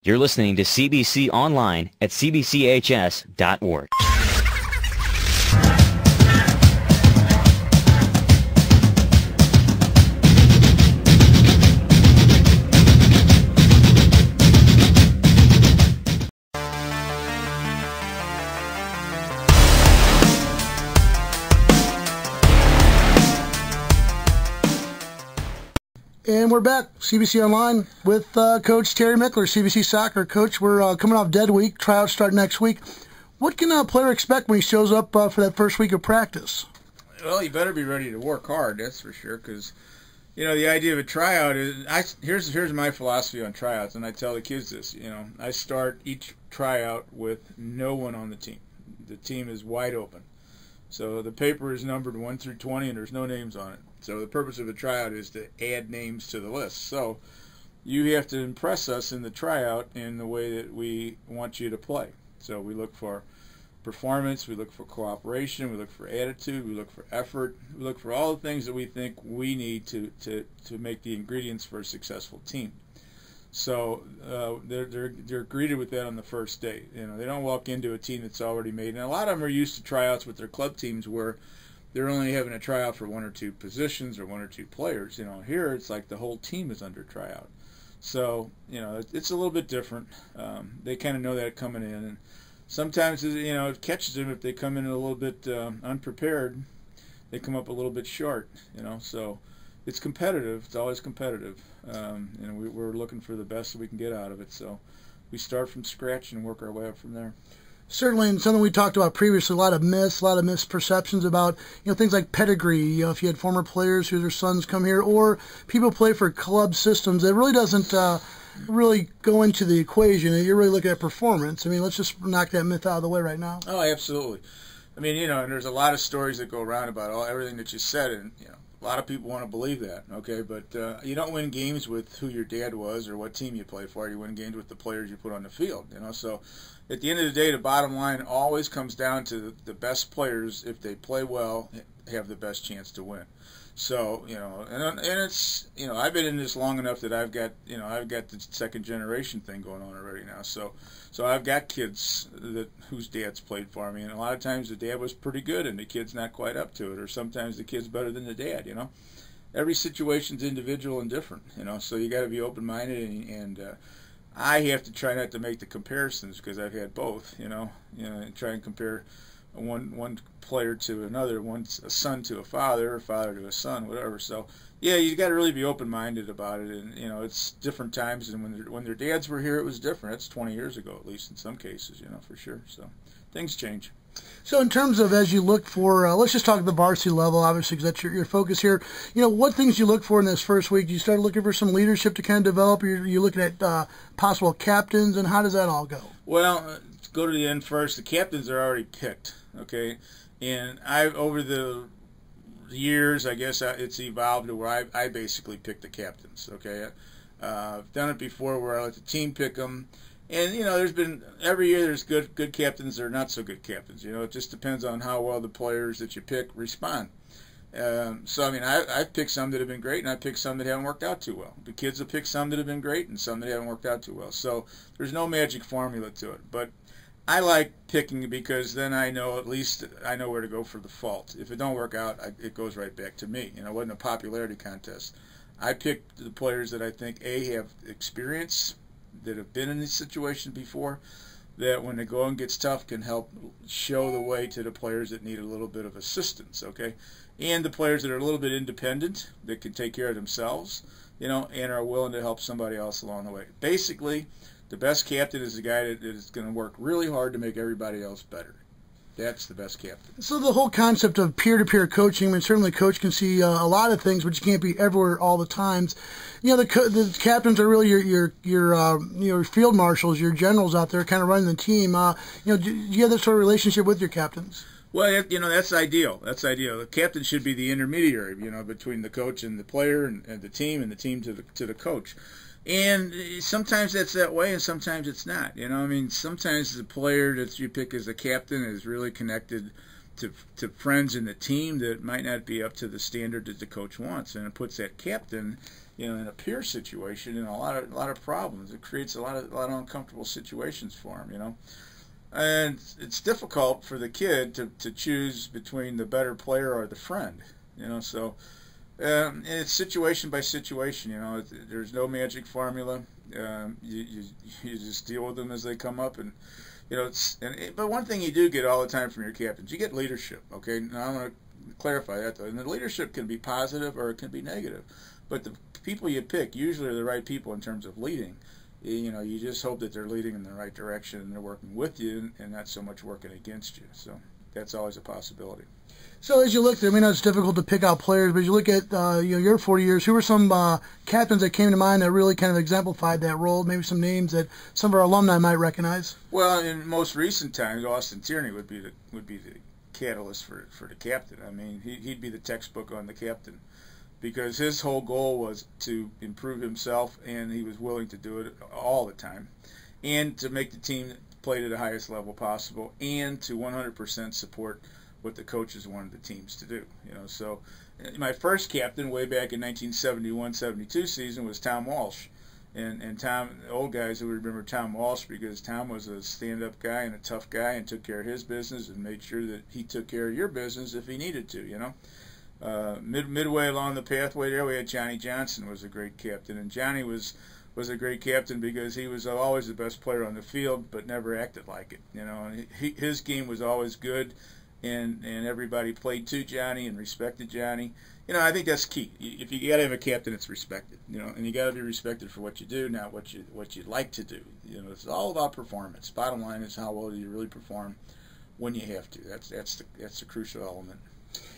You're listening to CBC Online at cbchs.org. And we're back, CBC Online, with Coach Terry Michler, CBC Soccer. Coach, we're coming off dead week. Tryouts start next week. What can a player expect when he shows up for that first week of practice? Well, you better be ready to work hard, that's for sure, because, you know, the idea of a tryout is, here's my philosophy on tryouts, and I tell the kids this, you know, I start each tryout with no one on the team. The team is wide open. So the paper is numbered 1 through 20, and there's no names on it. So the purpose of a tryout is to add names to the list. So you have to impress us in the tryout in the way that we want you to play. So we look for performance, we look for cooperation, we look for attitude, we look for effort, we look for all the things that we think we need to make the ingredients for a successful team. So they're greeted with that on the first day. You know, they don't walk into a team that's already made. And a lot of them are used to tryouts with their club teams where they're only having a tryout for 1 or 2 positions or 1 or 2 players. You know, here it's like the whole team is under tryout. So, you know, it's a little bit different. They kind of know that coming in. And sometimes, you know, it catches them if they come in a little bit unprepared. They come up a little bit short, you know. So it's competitive. It's always competitive. And we're looking for the best that we can get out of it. So we start from scratch and work our way up from there. Certainly, and something we talked about previously, a lot of misperceptions about, you know, things like pedigree. You know, if you had former players who their sons come here, or people play for club systems, it really doesn't really go into the equation. You're really looking at performance. I mean, let's just knock that myth out of the way right now. Oh, absolutely. I mean, you know, and there's a lot of stories that go around about everything that you said, and you know, a lot of people want to believe that, okay? But you don't win games with who your dad was or what team you play for. You win games with the players you put on the field, you know? So at the end of the day, the bottom line always comes down to the best players, if they play well, have the best chance to win. So, you know, and it's, you know, I've been in this long enough that I've got the second generation thing going on already now. So I've got kids whose dads played for me, and a lot of times the dad was pretty good and the kid's not quite up to it, or sometimes the kid's better than the dad, you know. Every situation's individual and different, you know, so you got to be open-minded, and I have to try not to make the comparisons because I've had both, you know, and try and compare one player to another, a son to a father to a son, whatever. So yeah, you got to really be open-minded about it, and you know, it's different times. And when their dads were here, it was different. That's 20 years ago, at least in some cases, you know, for sure. So things change. So in terms of, as you look for, let's just talk at the varsity level, obviously, because that's your focus here. You know, what things you look for in this first week? Do you start looking for some leadership to kind of develop? You're looking at possible captains, and how does that all go? Well, let's go to the end first. The captains are already picked, okay? And over the years, I guess it's evolved to where I basically pick the captains, okay? I've done it before where I let the team pick them. And, you know, every year there's good captains or not so good captains. You know, it just depends on how well the players that you pick respond. So, I mean, I've picked some that have been great, and I've picked some that haven't worked out too well. The kids have picked some that have been great and some that haven't worked out too well. So there's no magic formula to it. But I like picking because then I know, at least I know where to go for the fault. If it don't work out, it goes right back to me. You know, it wasn't a popularity contest. I picked the players that I think, A, have experience, that have been in this situation before, that when the going gets tough can help show the way to the players that need a little bit of assistance, okay? And the players that are a little bit independent, that can take care of themselves, you know, and are willing to help somebody else along the way. Basically, the best captain is the guy that is going to work really hard to make everybody else better. That's the best captain. So the whole concept of peer-to-peer coaching, I mean, certainly a coach can see a lot of things, but you can't be everywhere all the times. You know, the captains are really your field marshals, your generals out there kind of running the team. You know, do you have that sort of relationship with your captains? Well, you know, that's ideal. That's ideal. The captain should be the intermediary, you know, between the coach and the player, and the team to the coach. And sometimes that's that way, and sometimes it's not. You know, I mean, sometimes the player that you pick as a captain is really connected to friends in the team that might not be up to the standard that the coach wants, and it puts that captain, in a peer situation in a lot of problems. It creates a lot of uncomfortable situations for him, and it's difficult for the kid to choose between the better player or the friend, So it's situation by situation, There's no magic formula. You just deal with them as they come up, and but one thing you do get all the time from your captains, you get leadership. Okay, now I'm going to clarify that though. And the leadership can be positive or it can be negative, but the people you pick usually are the right people in terms of leading. You just hope that they're leading in the right direction and they're working with you and not so much working against you. So that's always a possibility. So as you look, I mean, it's difficult to pick out players, but as you look at your 40 years, who were some captains that came to mind that really kind of exemplified that role? Maybe some names that some of our alumni might recognize. Well, in most recent times, Austin Tierney would be the catalyst for the captain. I mean, he'd be the textbook on the captain, because his whole goal was to improve himself, and he was willing to do it all the time, and to make the team play to the highest level possible, and to 100% support what the coaches wanted the teams to do. So my first captain way back in 1971-72 season was Tom Walsh. And Tom, the old guys who remember Tom Walsh, because Tom was a stand-up guy and a tough guy and took care of his business and made sure that he took care of your business if he needed to, midway along the pathway there, we had Johnny Johnson was a great captain. And Johnny was a great captain because he was always the best player on the field but never acted like it. And his game was always good. And everybody played to Johnny and respected Johnny. I think that's key. If you got to have a captain, it's respected. And you got to be respected for what you do, not what you like to do. It's all about performance. Bottom line is how well do you really perform when you have to. That's the crucial element.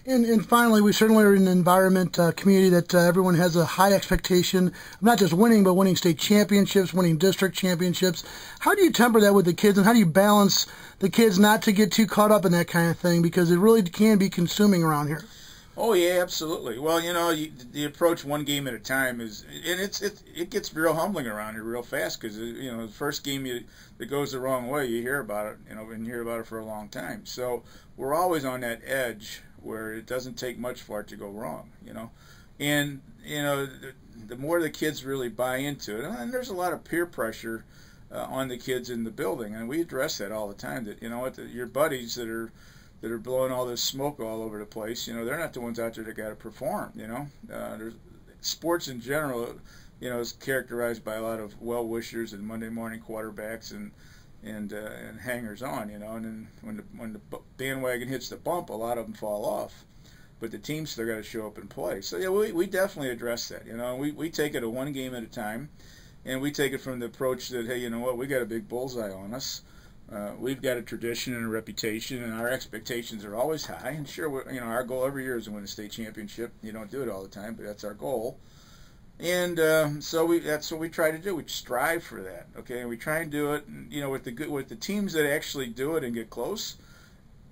And finally, we certainly are in an environment, community that everyone has a high expectation of not just winning, but winning state championships, winning district championships. How do you temper that with the kids, and how do you balance the kids not to get too caught up in that kind of thing, because it really can be consuming around here? Oh yeah, absolutely. Well, the approach one game at a time is, and it gets real humbling around here real fast, because the first game that goes the wrong way, you hear about it, and you hear about it for a long time. So we're always on that edge where it doesn't take much for it to go wrong, and the more the kids really buy into it, and there's a lot of peer pressure on the kids in the building, and we address that all the time. That your buddies that are blowing all this smoke all over the place, they're not the ones out there that got to perform. There's sports in general, is characterized by a lot of well-wishers and Monday morning quarterbacks and hangers on, and then when the bandwagon hits the bump, a lot of them fall off, but the team's still got to show up and play. So yeah, we definitely address that. We take it a one game at a time, and we take it from the approach that, hey, we got a big bullseye on us. We've got a tradition and a reputation, and our expectations are always high. And sure, our goal every year is to win a state championship. You don't do it all the time, but that's our goal. And so that's what we try to do. We strive for that, okay? And we try and do it, with the teams that actually do it and get close.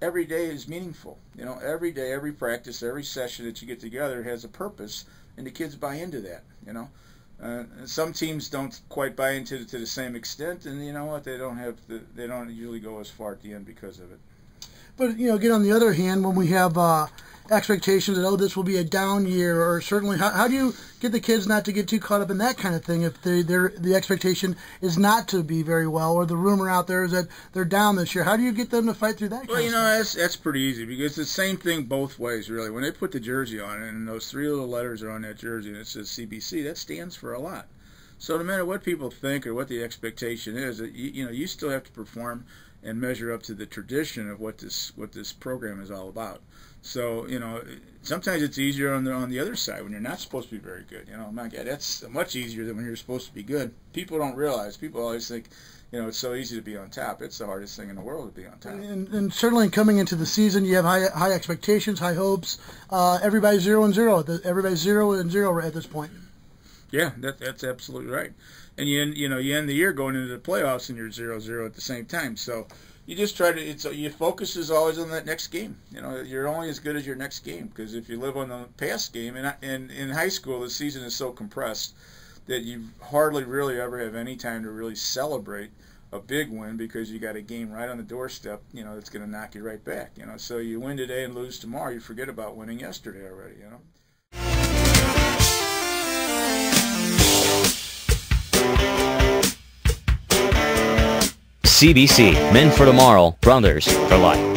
Every day is meaningful. Every day, every practice, every session that you get together has a purpose, and the kids buy into that. Some teams don't quite buy into it to the same extent, and you know what? They don't usually go as far at the end because of it. But again, on the other hand, when we have expectations that, this will be a down year, or certainly, how do you get the kids not to get too caught up in that kind of thing if the expectation is not to be very well, or the rumor out there is that they're down this year? How do you get them to fight through that kind of stuff? That's pretty easy, because it's the same thing both ways, really. When they put the jersey on, and those three little letters are on that jersey, and it says CBC, that stands for a lot. So no matter what people think or what the expectation is, you still have to perform and measure up to the tradition of what this program is all about. So sometimes it's easier on the other side when you're not supposed to be very good. My God, that's much easier than when you're supposed to be good. People don't realize. People always think, it's so easy to be on top. It's the hardest thing in the world to be on top. And certainly coming into the season, you have high expectations, high hopes. Everybody's 0-0. Everybody's 0-0 at this point. Yeah, that's absolutely right. And you end the year going into the playoffs, and you're 0-0 at the same time. So you just try to. Your focus is always on that next game. You're only as good as your next game, because if you live on the past game, and in high school the season is so compressed that you hardly really ever have any time to really celebrate a big win because you got a game right on the doorstep, you know, that's going to knock you right back, you know. So you win today and lose tomorrow, you forget about winning yesterday already, you know. CBC, Men for Tomorrow, Brothers for Life.